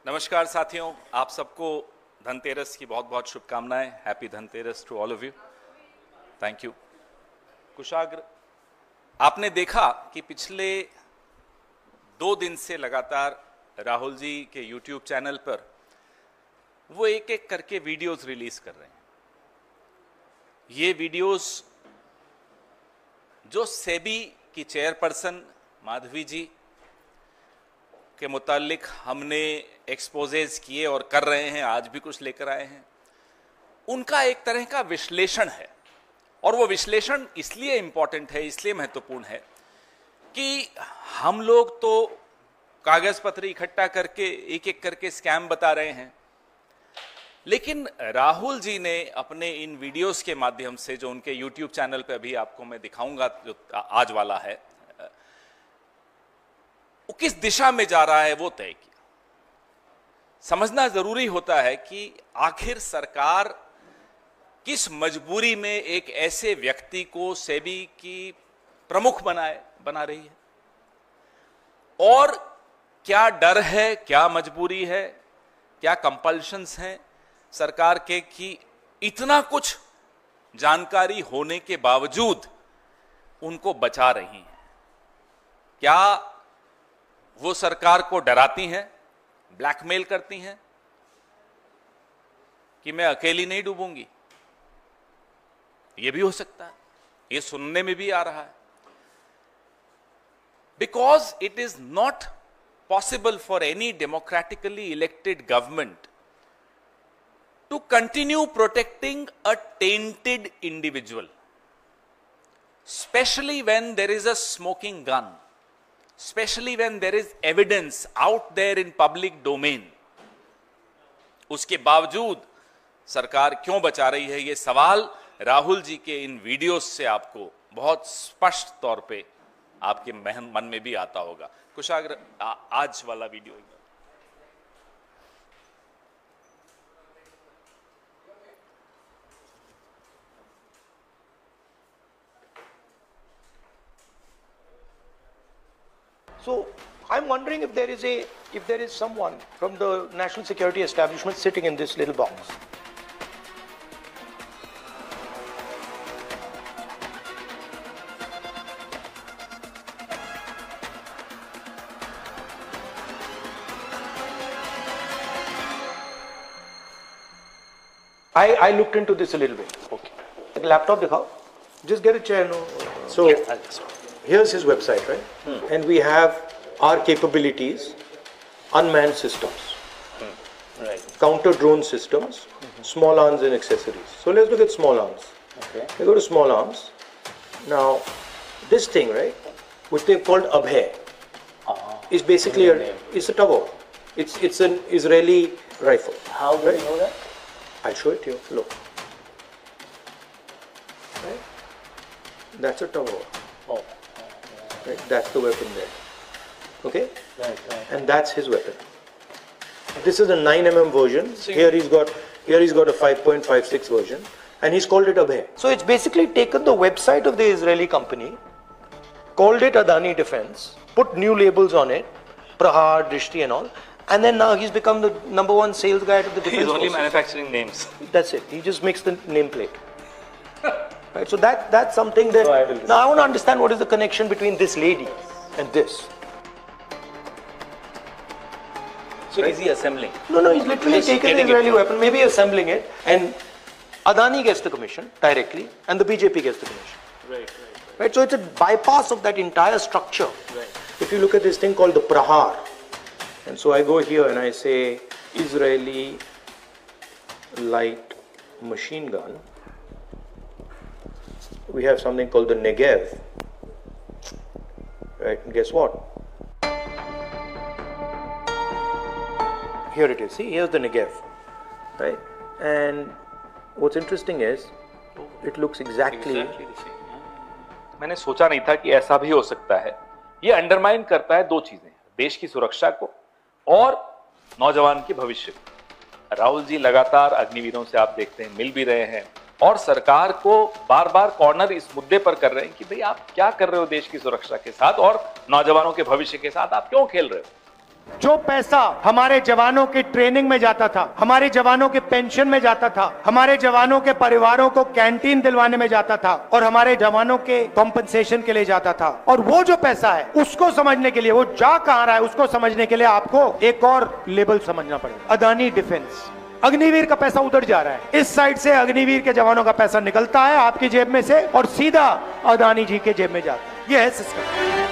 नमस्कार साथियों, आप सबको धनतेरस की बहुत बहुत शुभकामनाएं। Happy Dhanteras to all of you. Thank you. Kushagra, आपने देखा कि पिछले 2 दिन से लगातार राहुल जी के यूट्यूब चैनल पर वो एक एक करके वीडियोस रिलीज कर रहे हैं। ये वीडियोस जो सेबी की चेयरपर्सन माधवी जी के मुतालिक हमने एक्सपोजेज किए और कर रहे हैं, आज भी कुछ लेकर आए हैं, उनका एक तरह का विश्लेषण है। और वो विश्लेषण इसलिए इंपॉर्टेंट है, इसलिए महत्वपूर्ण है कि हम लोग तो कागज पत्र इकट्ठा करके एक एक करके स्कैम बता रहे हैं, लेकिन राहुल जी ने अपने इन वीडियोस के माध्यम से, जो उनके यूट्यूब चैनल पे अभी आपको मैं दिखाऊंगा, जो आज वाला है, वो किस दिशा में जा रहा है वो तय किया। समझना जरूरी होता है कि आखिर सरकार किस मजबूरी में एक ऐसे व्यक्ति को सेबी की प्रमुख बना रही है, और क्या डर है, क्या मजबूरी है, क्या कंपल्शंस हैं सरकार के कि इतना कुछ जानकारी होने के बावजूद उनको बचा रही हैं। क्या वो सरकार को डराती हैं, ब्लैकमेल करती हैं कि मैं अकेली नहीं डूबूंगी? ये भी हो सकता है, ये सुनने में भी आ रहा है। Because it is not possible for any democratically elected government to continue protecting a tainted individual, especially when there is a smoking gun, especially when there is evidence out there in public domain. उसके बावजूद सरकार क्यों बचा रही है, ये सवाल राहुल जी के इन वीडियोस से आपको बहुत स्पष्ट तौर पे आपके मन में भी आता होगा। कुशाग्र, आज वाला video So I'm wondering if there is someone from the national security establishment sitting in this little box. I looked into this a little bit. Okay. The laptop dikhao. Just get a chair, no. So here's his website, right? And we have our capabilities, unmanned systems, right? Counter drone systems, small arms and accessories. So let's look at small arms. Okay. We go to small arms. Now, this thing, right, which they've called Abhay, is basically it's a Tavor. It's an Israeli rifle. How do you know that? I'll show it to you. Look. Right? That's a Tavor. Oh. Right? That's the weapon there. Okay? Right. And that's his weapon. This is a 9mm version. Here he's got a 5.56 version, and he's called it Abhay. So it's basically taken the website of the Israeli company, called it Adani Defense, put new labels on it, Prahar, Drishti and all, and then now he's become the #1 sales guy of the defense. He's only forces. manufacturing names. That's it. He just makes the nameplate. Right. So that's something that now I want to understand what is the connection between this lady and this. So is he assembling? No, he's literally taken the Israeli weapon, maybe assembling it, and Adani gets the commission directly, and the BJP gets the commission. Right. So it's a bypass of that entire structure. Right. If you look at this thing called the Prahar, and so I go here and I say Israeli light machine gun. We have something called the Negev. Right. And guess what? Here it is. See, here's the Negev, right? And what's interesting is, it looks exactly the same. मैंने सोचा नहीं था कि ऐसा भी हो सकता है। ये अंडरमाइन करता है 2 चीजें, देश की सुरक्षा को और नौजवान के भविष्य को। राहुल जी लगातार अग्निवीरों से आप देखते हैं मिल भी रहे हैं, और सरकार को बार बार कॉर्नर इस मुद्दे पर कर रहे हैं कि भाई आप क्या कर रहे हो देश की सुरक्षा के साथ और नौजवानों के भविष्य के साथ, आप क्यों खेल रहे हो? जो पैसा हमारे जवानों की ट्रेनिंग में जाता था, हमारे जवानों के पेंशन में जाता था, हमारे जवानों के परिवारों को कैंटीन दिलवाने में जाता था और हमारे जवानों के कॉम्पनसेशन के लिए जाता था, और वो जो पैसा है उसको समझने के लिए, वो जा कहां रहा है उसको समझने के लिए आपको एक और लेबल समझना पड़ेगा, अदानी डिफेंस। अग्निवीर का पैसा उधर जा रहा है, इस साइड से अग्निवीर के जवानों का पैसा निकलता है आपकी जेब में से और सीधा अदानी जी के जेब में जाता है। यह है सिस्टम।